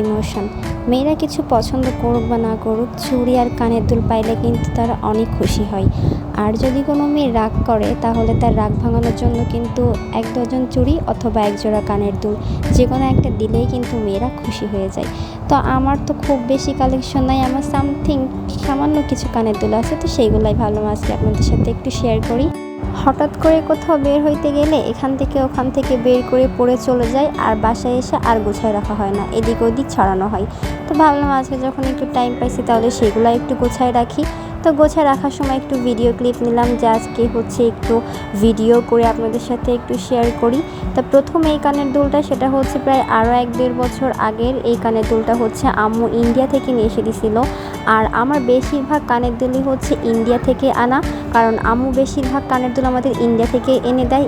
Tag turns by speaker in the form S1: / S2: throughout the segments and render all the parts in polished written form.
S1: Emotion. মেয়েরা কিছু পছন্দ করুক বা না করুক, চুড়ি আর কানের দুল পাইলে কিন্তু তারা অনেক খুশি হয়। আর যদি কোনো মেয়ে রাগ করে তাহলে তার রাগ ভাঙানোর জন্য কিন্তু 1 ডজন চুড়ি অথবা 1 জোড়া কানের দুল যে কোনো একটা দিলেই কিন্তু মেয়েরা খুশি হয়ে যায়। তো আমার তো খুব বেশি কালেকশন নাই, আমার সামান্য কিছু কানের দুল আছে, তো সেইগুলাই ভাবলাম আজকে আপনাদের সাথে একটু শেয়ার করি। হঠাৎ করে কোথাও বের হইতে গেলে এখান থেকে ওখান থেকে বের করে পরে চলে যায়, আর বাসায় এসে আর গুছায় রাখা হয় না, এদিক ওদিক ছড়ানো হয়। তো ভাবলাম আজকে যখন একটু টাইম পাইছি তাহলে সেগুলো একটু গোছায় রাখি। তো গোছায় রাখার সময় একটু ভিডিও ক্লিপ নিলাম যে আজকে একটু ভিডিও করে আপনাদের সাথে একটু শেয়ার করি। তা প্রথম এই কানের দুলটা সেটা হচ্ছে প্রায় আরও 1-1.5 বছর আগের। এই কানের দুলটা আম্মু ইন্ডিয়া থেকে নিয়ে এসে দিছিল। আর আমার বেশিরভাগ কানের দুলই ইন্ডিয়া থেকে আনা, কারণ আম্মু বেশিরভাগ কানের দুল আমাদের ইন্ডিয়া থেকে এনে দেয়।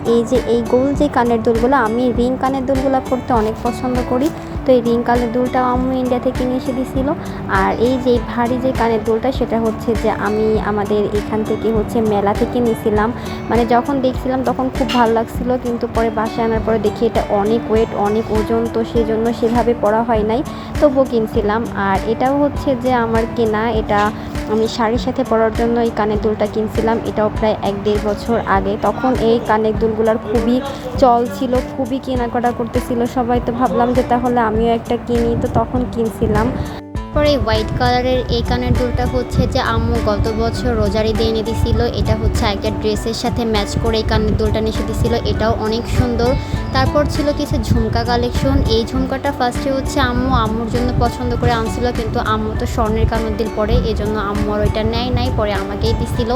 S1: এই গোল যে কানের দুলগুলো, আমি রিং কানের দুলগুলো পরতে অনেক পছন্দ করি, তো এই রিং কানের দুলটাও আম্মু ইন্ডিয়া থেকে নিয়ে এসে দিছিল। আর এই যে ভারী যে কানের দুলটা সেটা যে আমি আমাদের এখান থেকে মেলা থেকে নিয়েছিলাম। মানে যখন দেখছিলাম তখন খুব ভালো লাগছিল, কিন্তু পরে বাসায় আনার পরে দেখি এটা অনেক ওয়েট, অনেক ওজন, তো সেই জন্য সেভাবে পরা হয় নাই, তবুও কিনছিলাম। আর এটাও যে আমার কেনা, এটা আমি শাড়ির সাথে পরার জন্য এই কানের দুলটা কিনছিলাম। এটাও প্রায় 1-1.5 বছর আগে। তখন এই কানের দুলগুলোর খুবই চল ছিল, খুবই কেনাকাটা করতেছিল সবাই, তো ভাবলাম যে তাহলে আমিও একটা কিনি, তো তখন কিনছিলাম। পরে এই হোয়াইট কালারের এই কানের দুলটা যে আম্মু গত বছর রোজার ঈদে এনে দিছিল। এটা একটা ড্রেসের সাথে ম্যাচ করে এই কানের দুলটা নিয়ে দিছিল, এটাও অনেক সুন্দর। তারপর ছিল কিছু ঝুমকা কালেকশন। এই ঝুমকাটা ফার্স্টে আম্মুর জন্য পছন্দ করে আনছিল, কিন্তু আম্মু তো স্বর্ণের কানের দুল পরে, এই জন্য আম্মু আর ওইটা নেয় নাই, পরে আমাকেই দিছিল।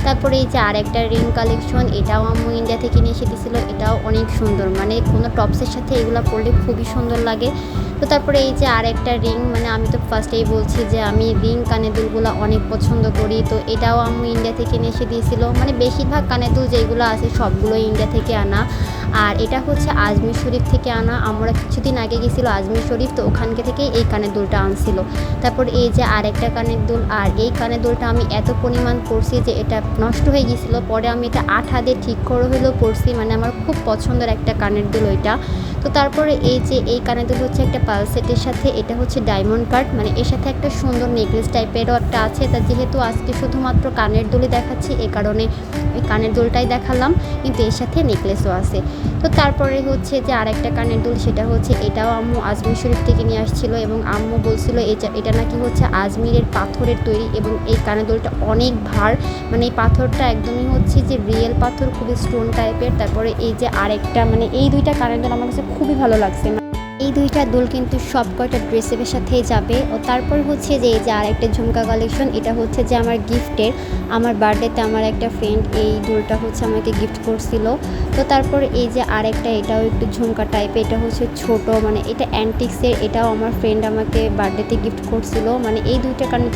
S1: তারপরে এই যে আরেকটা রিং কালেকশন, এটাও আম্মু ইন্ডিয়া থেকে নিয়ে এসে দিছিল, এটাও অনেক সুন্দর, মানে কোনো টপসের সাথে এগুলো পরলে খুবই সুন্দর লাগে। তো তারপরে এই যে আরেকটা রিং, মানে আমি তো ফার্স্টেই বলছি যে আমি রিং কানের দুলগুলো অনেক পছন্দ করি, তো এটাও আম্মু ইন্ডিয়া থেকে নিয়ে এসে দিয়েছিল। মানে বেশিরভাগ কানের দুল যেগুলো আছে সবগুলো ইন্ডিয়া থেকে আনা। আর এটা আজমির শরীফ থেকে আনা। আমরা কিছুদিন আগে গেছিলো আজমির শরীফ, তো ওখানকে থেকে এই কানের দুলটা আনছিল। তারপর এই যে আরেকটা কানের দুল, আর এই কানের দুলটা আমি এত পরিমাণ পরছি যে এটা নষ্ট হয়ে গিয়েছিলো, পরে আমি এটা 8 হাতে ঠিক করে হলেও পরছি, মানে আমার খুব পছন্দের একটা কানের দুল ওইটা। তো তারপরে এই যে এই কানের দুল একটা পাল সেটের সাথে, এটা ডায়মন্ড কাট, মানে এর সাথে একটা সুন্দর নেকলেস টাইপেরও একটা আছে। তা যেহেতু আজকে শুধুমাত্র কানের দুলই দেখাচ্ছি, এই কারণে ওই কানের দুলটাই দেখালাম, কিন্তু এর সাথে নেকলেসও আছে। তো তারপরে যে আরেকটা কানের দুল, সেটা এটাও আম্মু আজমির শরীফ থেকে নিয়ে আসছিল, এবং আম্মু বলছিল এটা নাকি আজমিরের পাথরের তৈরি, এবং এই কানের দুলটা অনেক ভার, মানে এই পাথরটা একদমই যে রিয়েল পাথর, খুবই স্টোন টাইপের। তারপরে এই যে আরেকটা, মানে এই দুইটা কানের দুল আমার কাছে খুবই ভালো লাগছে। এই দুইটা দুল কিন্তু সব কয়টা ড্রেসের সাথেই যাবে। ও তারপর যে এই যে আরেকটা ঝুমকা কালেকশন, এটা যে আমার গিফটের, আমার বার্থডেতে আমার একটা ফ্রেন্ড এই দুলটা আমাকে গিফট করছিল। তো তারপর এই যে আরেকটা, এটাও একটু ঝুমকা টাইপের, এটা ছোট, মানে এটা অ্যান্টিক্সের, এটাও আমার ফ্রেন্ড আমাকে বার্থডেতে গিফট করছিল। মানে এই দুইটা কারণে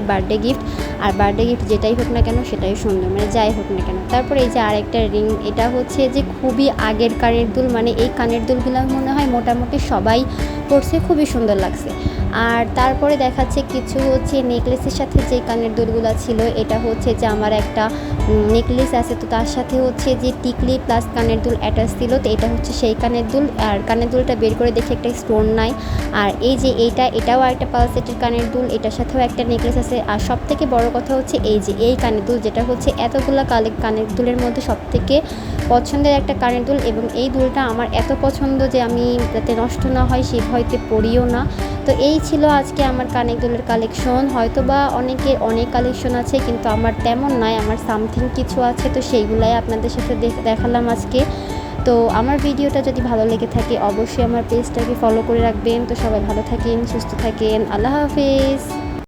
S1: বার্থডে গিফট, আর বার্থডে গিফট যেটাই হোক না কেন সেটাই সুন্দর, মানে যাই হোক না কেন। তারপর এই যে আরেকটা রিং, এটা যে খুবই আগের কানের দুল, মানে এই কানের দুলগুলো মনে হয় মোটামুটি সবাই পরছে, খুবই সুন্দর লাগছে। আর তারপরে দেখাচ্ছে কিছু নেকলেসের সাথে যে কানের দুলগুলো ছিল, এটা যে আমার একটা নেকলেস আছে, তো তার সাথে যে টিকলি প্লাস কানের দুল অ্যাটাচ ছিল, তো এটা সেই কানের দুল। আর কানের দুলটা বের করে দেখে একটা স্টোন নাই। আর এই যে এটাও একটা পালসেটের কানের দুল, এটার সাথেও একটা নেকলেস আছে। আর সব থেকে বড় কথা এই যে এই কানের দুল, যেটা এতগুলো কানের দুলের মধ্যে সব থেকে পছন্দের একটা কানের দুল, এবং এই দুলটা আমার এত পছন্দ যে আমি যাতে নষ্ট না হয় সেই ভয়তে পরিও না। তো এই ছিল আজকে আমার কানের দুলের কালেকশন। হয়তো বা অনেকের অনেক কালেকশন আছে, কিন্তু আমার তেমন নয়, আমার সামথিং কিছু আছে, তো সেইগুলাই আপনাদের সাথে দেখালাম আজকে। তো আমার ভিডিওটা যদি ভালো লেগে থাকে অবশ্যই আমার পেজটাকে ফলো করে রাখবেন। তো সবাই ভালো থাকেন, সুস্থ থাকেন, আল্লাহ হাফেজ।